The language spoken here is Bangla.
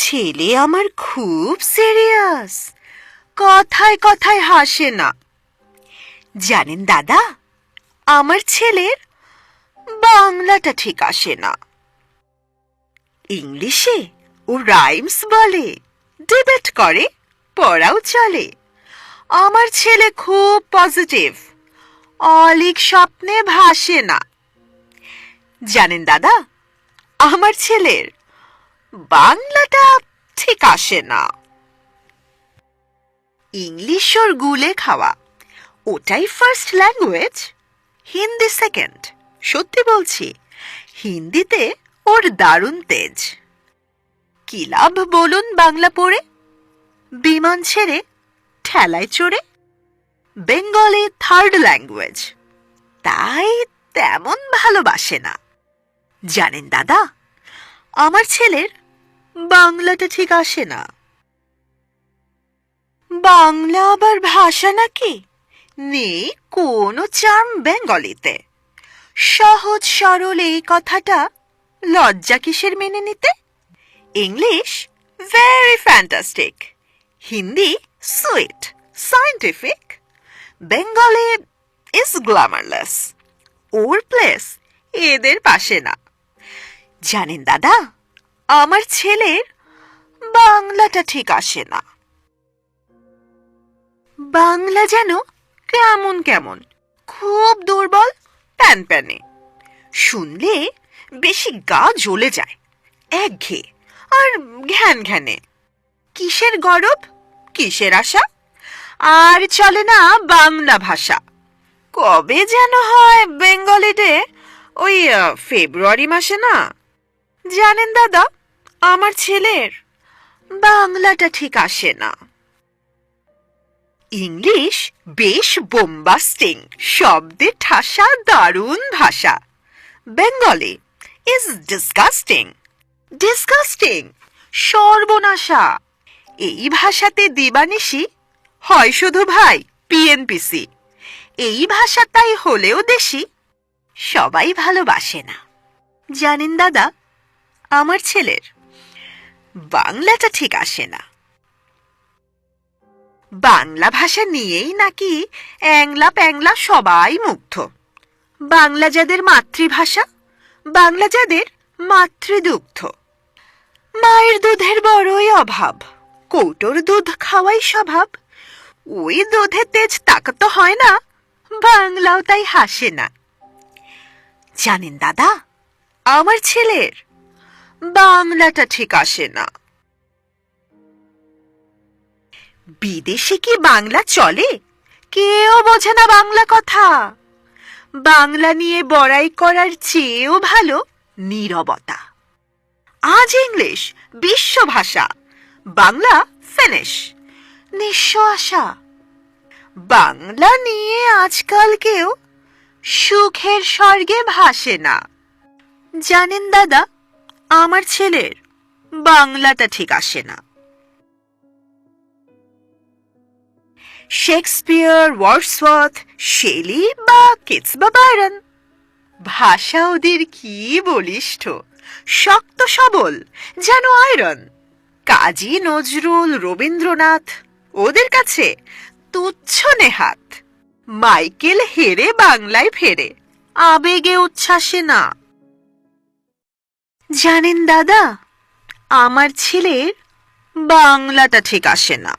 ছেলে আমার খুব সিরিয়াস, কথায় কথায় হাসে না। জানেন দাদা, আমার ছেলের বাংলাটা ঠিক আসে না। ইংলিশে ও রাইমস বলে, ডিবেট করে, পড়াও চলে। আমার ছেলে খুব পজিটিভ, অলিক স্বপ্নে ভাসে না। জানেন দাদা, আমার ছেলের বাংলাটা ঠিক আসে না। ইংলিশ ওর গুলে খাওয়া, ওটাই ফার্স্ট ল্যাঙ্গুয়েজ, হিন্দি সেকেন্ড। সত্যি বলছি, হিন্দিতে ওর দারুণ তেজ। কি লাভ বলুন বাংলা পড়ে? বিমান ছেড়ে ঠেলায় চড়ে। বেঙ্গলি থার্ড ল্যাঙ্গুয়েজ, তাই তেমন ভালোবাসে না। জানেন দাদা, আমার ছেলের বাংলাটা ঠিক আসে না। বাংলা আবার ভাষা নাকি? নেই কোনো চার্ম বেঙ্গলিতে। সহজ সরল এই কথাটা লজ্জা কিসের মেনে নিতে? English very fantastic, Hindi sweet scientific, Bengali is glamourless. Or place এদের পাশে না। জানেন দাদা, আমার ছেলের বাংলাটা ঠিক আসে না। বাংলা যেন কেমন কেমন, খুব দুর্বল, প্যানপ্যানে। শুনলে বেশি গা জ্বলে যায়, একঘেয়ে আর ঘ্যান ঘ্যানে। কিসের গরব, কিসের আশা, আর চলে না বাংলা ভাষা। কবে যেন হয় বেঙ্গলি ডে, ওই ফেব্রুয়ারি মাসে না? জানেন দাদা, আমার ছেলের বাংলাটা ঠিক আসে না। ইংলিশ বেশ বোম্বাস্টিং, শব্দে ঠাসা দারুণ ভাষা। বেঙ্গলি ইজ ডিসগাস্টিং, ডিসগাস্টিং সর্বনাশা। এই ভাষাতে দিবানিশি হয় শুধু ভাই পিএনপিসি। এই ভাষা তাই হলেও দেশি, সবাই ভালোবাসে না। জানেন দাদা, আমার ছেলের বাংলাটা ঠিক আসে না। বাংলা ভাষা নিয়েই নাকি অ্যাংলা প্যাংলা সবাই মুগ্ধ। বাংলা যাদের মাতৃভাষা, বাংলা যাদের মাতৃদুগ্ধ। মায়ের দুধের বড়ই অভাব, কৌটোর দুধ খাওয়াই স্বভাব। ওই দুধে তেজ তাকাত হয় না, বাংলাও তাই হাসে না। জানেন দাদা, আমার ছেলের বাংলাটা ঠিক আসে না। বিদেশে কি বাংলা চলে? কেউ বোঝে না বাংলা কথা। বাংলা নিয়ে বড়াই করার চেয়েও ভালো নীরবতা। আজ ইংলিশ বিশ্ব ভাষা, বাংলা ফিনিশ, নিঃস্ব আশা। বাংলা নিয়ে আজকাল কেউ সুখের স্বর্গে ভাসে না। জানেন দাদা, আমার ছেলের বাংলাটা ঠিক আসে না। শেক্সপিয়ার, ওয়ার্ডসওয়ার্থ, শেলি বা কিটস বা বায়রন, ভাষা ওদের কি বলিষ্ঠ, শক্ত সবল যেন আয়রন। কাজী নজরুল, রবীন্দ্রনাথ ওদের কাছে তুচ্ছ নেহাত। মাইকেল হেরে বাংলায় ফেরে, আবেগে উচ্ছ্বাসে না। জানেন দাদা, আমার ছেলের বাংলাটা ঠিক আসে না।